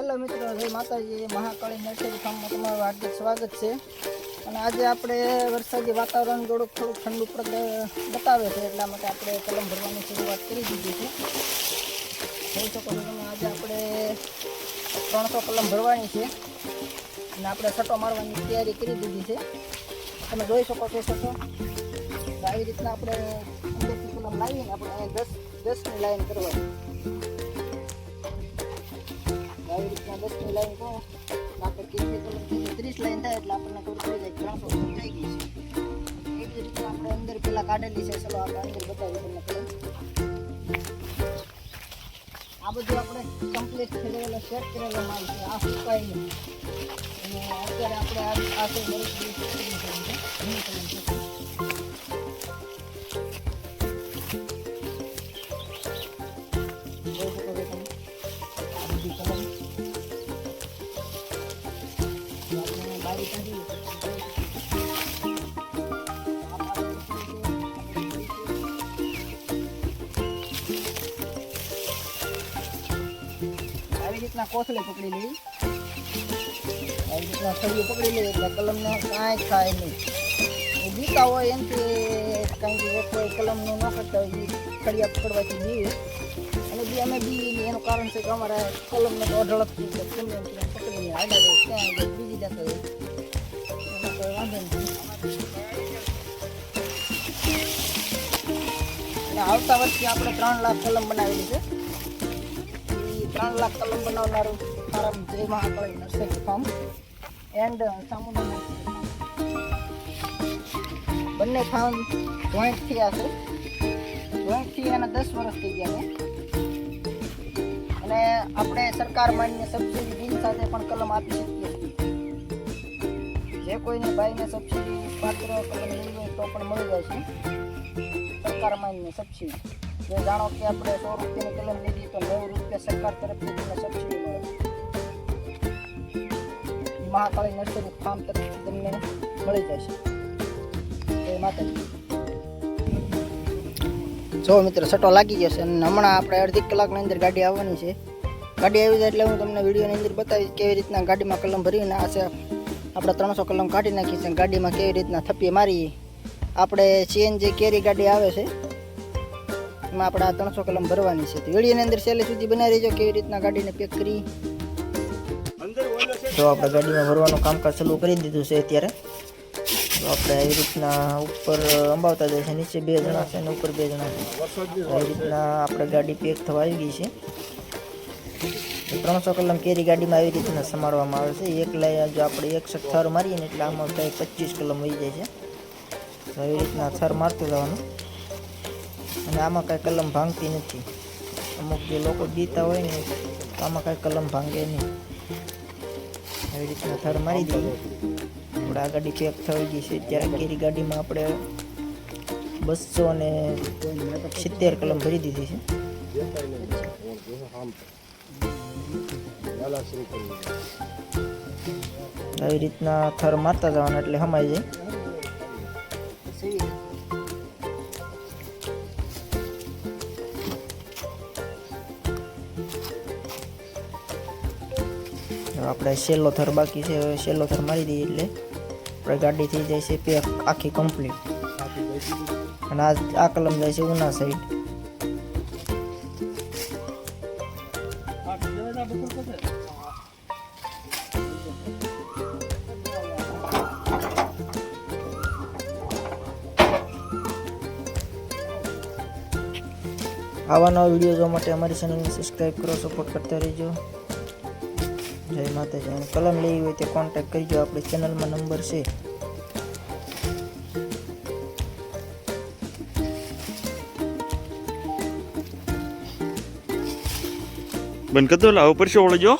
Hello મિત્રો, જય માતાજી. મહાકાળી નર્સરી ફાર્મમાં તમારું હાર્દિક સ્વાગત છે. અને આજે આપણે વરસાદી વાતાવરણ થોડુંક ઠંડુ બતાવે છે, એટલા માટે આપણે કલમ ભરવાની શરૂઆત કરી દીધી છે. જોઈ શકો છો તમે, આજે આપણે 300 કલમ ભરવાની છે અને આપણે છટો મારવાની તૈયારી કરી દીધી છે. તમે જોઈ શકો છો છટો. આવી રીતના આપણે અંદરથી કલમ લાવીને આપણે 10ની લાઈન કરવાની. આવી રીતના 10ની લાઈન કહો આપણે કેટલી કલમ 30 લાઈન થાય એટલે આપણને ખબર પડી જાય 300 કલમ થઈ ગઈ છે. એ જ રીતના આપણે અંદર પેલા કાઢેલી છે. ચલો આપણે અંદર બતાવીએ તમને કલમ. આ બધું આપણે કમ્પ્લીટ ફેરવેલો સેટ કરેલો માલ છે. આ સુકાય નહીં. અને અત્યારે આપણે આ છે બરફ જોઈ શકો છો તમે. આવી રીતના કોથળી પકડી લેવી. આવી રીતના સળિયું પકડી લેવી એટલે કલમને કાંઈ થાય નહીં. બીતા હોય એનાથી કાંઈ કોઈ કલમનું ન કરતા હોય સળિયા પકડવાથી બીવે. અને બી અમે બી એનું કારણ છે કે અમારા કલમને તો અઢળકથી ગમે પકડીને હાલ્યા જાય ત્યાં બીજી જતો હોય એમાં કોઈ વાંધો નથી. અને આવતા વર્ષે આપણે 3 લાખ કલમ બનાવેલી છે. 3 લાખ કલમ બનાવનારું ફાર્મ જય મહાકાળી નર્સરી ફાર્મ એન્ડ સામુદાયિક બંને ફાર્મ જોઈન્ટ થયા છે. જોઈન્ટ થી એના 10 વર્ષ થઈ ગયા છે. અને આપણે સરકાર માન્ય સબસિડી બિલ સાથે પણ કલમ આપી શકીએ છીએ. જે કોઈને ભાઈને સબસિડી પાત્ર કલમ લેવી હોય તો પણ મળી જાય છે. સરકાર માન્ય સબસિડી જે જાણો કે આપણે 100 રૂપિયાની કલમ લીધી તો 90 રૂપિયા સરકાર તરફથી તમને સબસિડી મળે. મહાકાળી નર્સરી ફાર્મ તરફથી તમને મળી જશે. જય માતાજી. જો મિત્રો, છટો લાગી જશે અને હમણાં આપણે અડધી કલાકની અંદર ગાડી આવવાની છે. ગાડી આવી જાય એટલે હું તમને વિડીયોની અંદર બતાવીશ કેવી રીતના ગાડીમાં કલમ ભરીને આ છે આપણે 300 કલમ કાઢી નાખી છે. ગાડીમાં કેવી રીતના થપ્પી મારી આપણે CNG કેરી ગાડી આવે છે એમાં આપણે આ 300 કલમ ભરવાની છે. તો વિડીયોની અંદર છેલ્લે સુધી બનાવી રહેજો કેવી રીતના ગાડીને પેક કરી. તો આપણે ગાડીમાં ભરવાનું કામકાજ ચાલુ કરી દીધું છે અત્યારે. તો આપણે આવી રીતના ઉપર અંબાવતા જાય છે. નીચે 2 જણા છે અને ઉપર 2 જણા છે. આવી રીતના આપણે ગાડી પેક થવા આવી ગઈ છે. 300 કલમ કેરી ગાડીમાં આવી રીતના સમારવામાં આવે છે. એક લાઈન જો આપણે એક શક થર મારીએ ને એટલે આમાં કંઈ 25 કલમ વહી જાય છે. તો આવી રીતના થર મારતું જવાનું. અને આમાં કાંઈ કલમ ભાંગતી નથી. અમુક જે લોકો બીતા હોય ને આમાં કાંઈ કલમ ભાંગે નહીં. આવી રીતના થર મારી દઈએ. આપણે આ ગાડી પેક થઈ ગઈ છે. ત્યારે કેરી ગાડીમાં આપણે 270 કલમ ભરી દીધી છે. આવી રીતના થર મારતા જવાના એટલે સમાઈ જાય. આપણે છેલ્લો થર બાકી છે. છેલ્લો થર મારી દઈએ એટલે આપણે ગાડી થઈ જાય છે પેક આખી કમ્પ્લીટ. અને આ કલમ જાય છે ઉના સાઈડ. આવા નવા વિડીયો જોવા માટે અમારી ચેનલને સબસ્ક્રાઈબ કરો, સપોર્ટ કરતા રહેજો. જય માતાજી. અને કલમ લેવી હોય તો કોન્ટેક્ટ કરજો. આપણી ચેનલમાં નંબર છે. બંધ કરી દો. ઉપર છે ઓળજો.